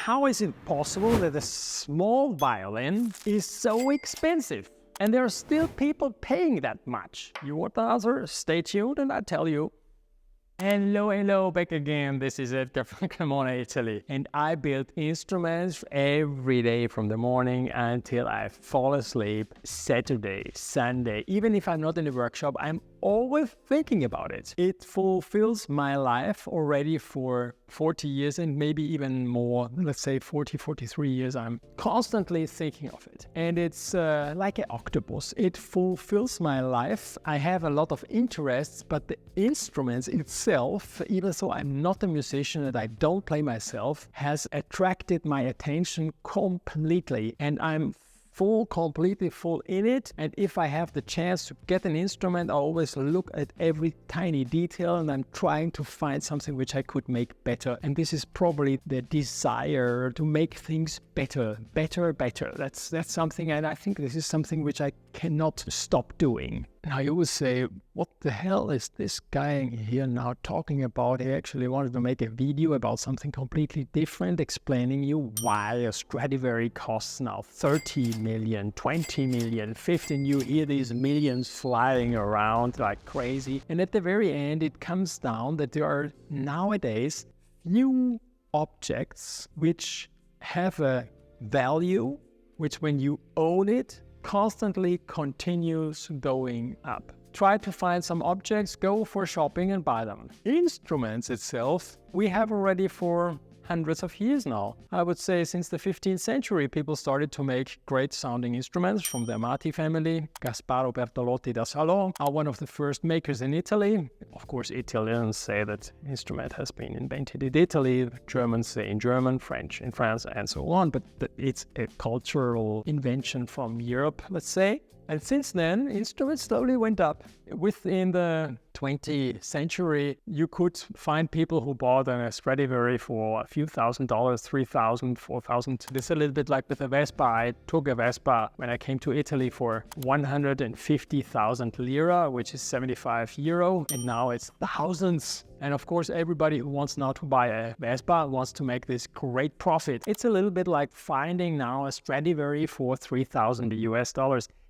how is it possible that a small violin is so expensive? And there are still people paying that much. You want the answer? Stay tuned and I'll tell you. Hello, back again. This is Edgar from Cremona, Italy. And I build instruments every day from the morning until I fall asleep. Saturday, Sunday, even if I'm not in the workshop, I'm always thinking about it. It fulfills my life already for 40 years and maybe even more, let's say 40, 43 years. I'm constantly thinking of it. And it's like an octopus. It fulfills my life. I have a lot of interests, but the instruments itself, even though I'm not a musician and I don't play myself, has attracted my attention completely. And I'm completely full in it. And if I have the chance to get an instrument, I always look at every tiny detail and I'm trying to find something which I could make better. And this is probably the desire to make things better. That's something, and I think this is something which I cannot stop doing. Now you would say, what the hell is this guy here now talking about? He actually wanted to make a video about something completely different, explaining you why a Stradivari costs now 30 million, 20 million, 15. You hear these millions flying around like crazy. And at the very end, it comes down that there are nowadays few objects which have a value, which when you own it, constantly continues going up. Try to find some objects, go for shopping and buy them. Instruments itself, we have already for hundreds of years now. I would say since the 15th century, people started to make great sounding instruments from the Amati family. Gasparo Bertolotti da Salò are one of the first makers in Italy. Of course, Italians say that instrument has been invented in Italy. Germans say in German, French in France, and so on. But it's a cultural invention from Europe, let's say. And since then, instruments slowly went up. Within the 20th century, you could find people who bought a Stradivari for a few $1,000s, $3,000, $4,000. This is a little bit like with a Vespa. I took a Vespa when I came to Italy for 150,000 lira, which is 75 euro, and now it's thousands. And of course, everybody who wants now to buy a Vespa wants to make this great profit. It's a little bit like finding now a Stradivari for $3,000 US.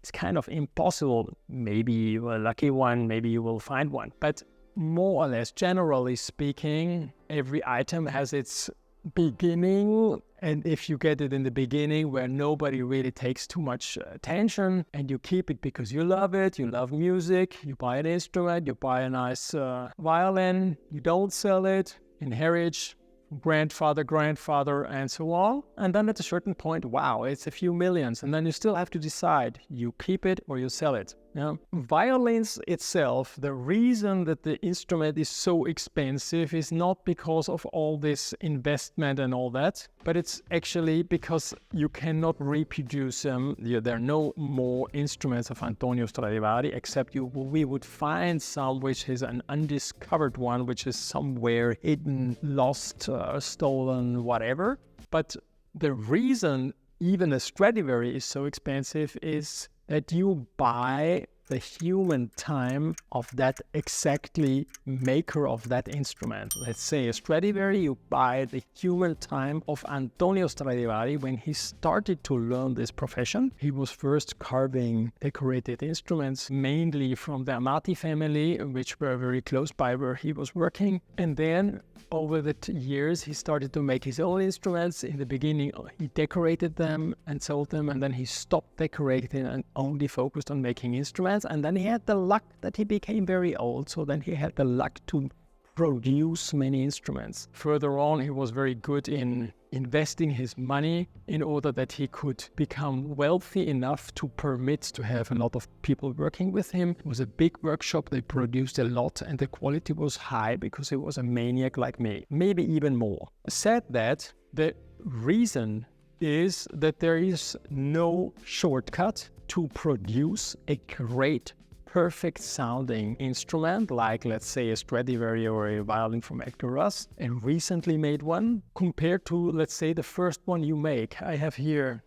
It's kind of impossible. Maybe you're a lucky one, maybe you will find one. But more or less, generally speaking, every item has its beginning. And if you get it in the beginning where nobody really takes too much attention and you keep it because you love it, you love music, you buy an instrument, you buy a nice violin, you don't sell it, inherit, grandfather, and so on. And then at a certain point, wow, it's a few millions. And then you still have to decide, you keep it or you sell it. Yeah. Violins itself, the reason that the instrument is so expensive is not because of all this investment and all that, but it's actually because you cannot reproduce them. There are no more instruments of Antonio Stradivari, except we would find some which is an undiscovered one, which is somewhere hidden, lost, stolen, whatever. But the reason even a Stradivari is so expensive is that you buy the human time of that exactly maker of that instrument. Let's say a Stradivari, you buy the human time of Antonio Stradivari when he started to learn this profession. He was first carving decorated instruments, mainly from the Amati family, which were very close by where he was working. And then over the years, he started to make his own instruments. In the beginning, he decorated them and sold them, and then he stopped decorating and only focused on making instruments. And then he had the luck that he became very old, so then he had the luck to produce many instruments. Further on, he was very good in investing his money in order that he could become wealthy enough to permit to have a lot of people working with him. It was a big workshop, they produced a lot, and the quality was high because he was a maniac like me, maybe even more. Said that, the reason is that there is no shortcut to produce a great, perfect sounding instrument, like let's say a Stradivari or a violin from Edgar, a recently made one, compared to, let's say, the first one you make. I have here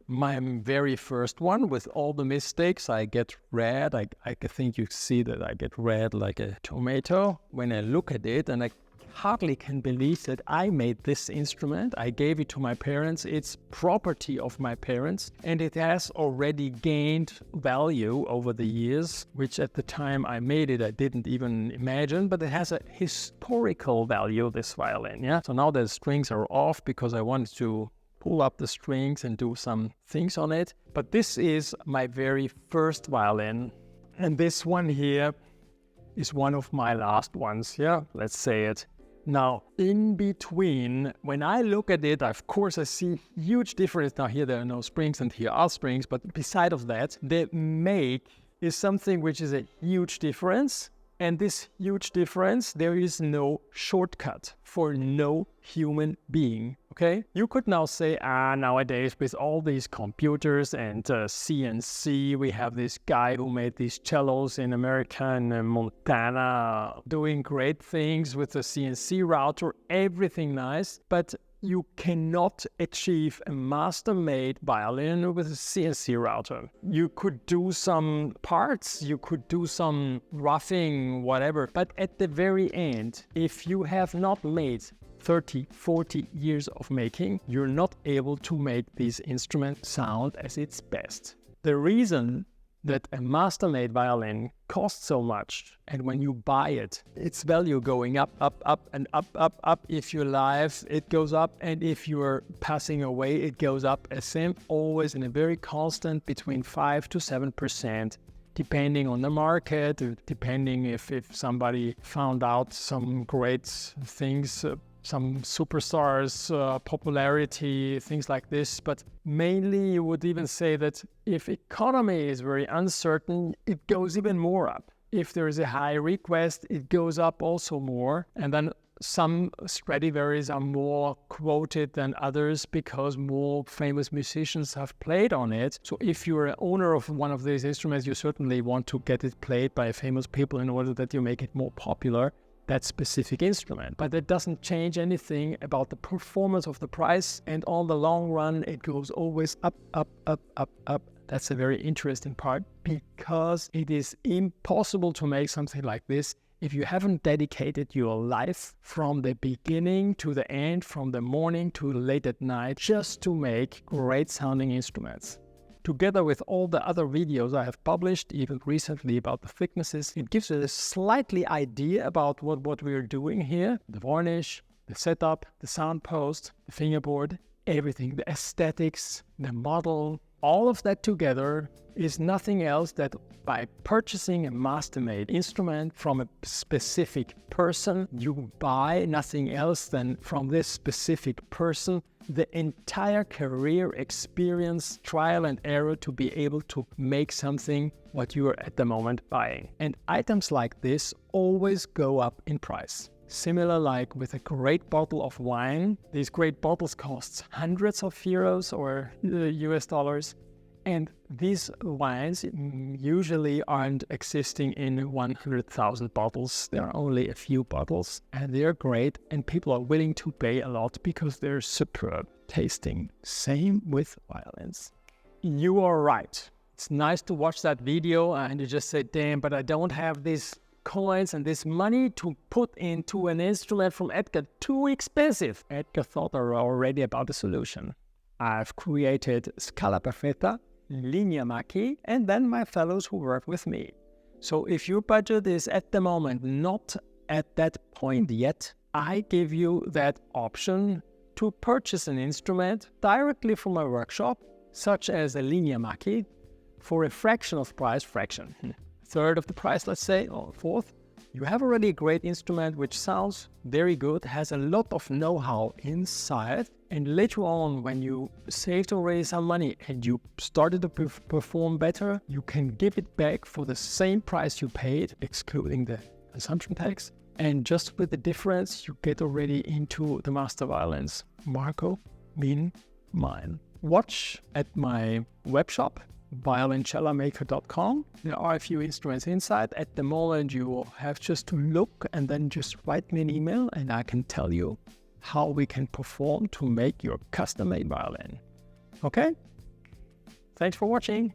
my very first one with all the mistakes. I get red. I think you see that I get red like a tomato when I look at it, and I hardly can believe that I made this instrument. I gave it to my parents. It's property of my parents, and it has already gained value over the years, which at the time I made it, I didn't even imagine, but it has a historical value, this violin, yeah? So now the strings are off because I wanted to pull up the strings and do some things on it. But this is my very first violin, and this one here is one of my last ones, yeah? Let's say it. Now, in between, when I look at it, of course, I see huge difference. Now, here there are no springs and here are springs, but beside of that, the make is something which is a huge difference. And this huge difference, there is no shortcut for no human being, okay? You could now say, nowadays with all these computers and CNC, we have this guy who made these cellos in America and Montana doing great things with the CNC router, everything nice, but you cannot achieve a master-made violin with a CNC router. You could do some parts, you could do some roughing, whatever, but at the very end, if you have not made 30, 40 years of making, you're not able to make these instruments sound as its best. The reason that a master-made violin costs so much, and when you buy it, its value going up, and up. If you're alive, it goes up, and if you're passing away, it goes up as same, always in a very constant between 5 to 7%, depending on the market, depending if somebody found out some great things, some superstars, popularity, things like this. But mainly you would even say that if economy is very uncertain, it goes even more up. If there is a high request, it goes up also more. And then some Stradivarius are more quoted than others because more famous musicians have played on it. So if you're an owner of one of these instruments, you certainly want to get it played by famous people in order that you make it more popular, that specific instrument. But that doesn't change anything about the performance of the price, and on the long run it goes always up. That's a very interesting part, because it is impossible to make something like this if you haven't dedicated your life from the beginning to the end, from the morning to late at night, just to make great sounding instruments. Together with all the other videos I have published, even recently about the thicknesses, it gives you a slightly idea about what we're doing here. The varnish, the setup, the sound post, the fingerboard, everything, the aesthetics, the model, all of that together is nothing else that by purchasing a master-made instrument from a specific person, you buy nothing else than from this specific person the entire career experience, trial and error to be able to make something what you are at the moment buying. And items like this always go up in price. Similar like with a great bottle of wine. These great bottles cost hundreds of euros or US dollars. And these wines usually aren't existing in 100,000 bottles. There are only a few bottles, and they're great, and people are willing to pay a lot because they're superb tasting. Same with violins. You are right. It's nice to watch that video and you just say, damn, but I don't have these coins and this money to put into an instrument from Edgar. Too expensive. Edgar thought already about the solution. I've created Scala Perfetta, Linea Macchi, and then my fellows who work with me. So if your budget is at the moment not at that point yet, I give you that option to purchase an instrument directly from my workshop, such as a Linea Macchi, for a fraction of price, third of the price, let's say, or fourth. You have already a great instrument which sounds very good, has a lot of know-how inside, and later on when you saved already some money and you started to perform better, you can give it back for the same price you paid, excluding the consumption tax, and just with the difference you get already into the master violins. Marco, mean mine. Watch at my web shop, violincellomaker.com. There are a few instruments inside. At the moment you have just to look and then just write me an email and I can tell you how we can perform to make your custom-made violin. Okay? Thanks for watching.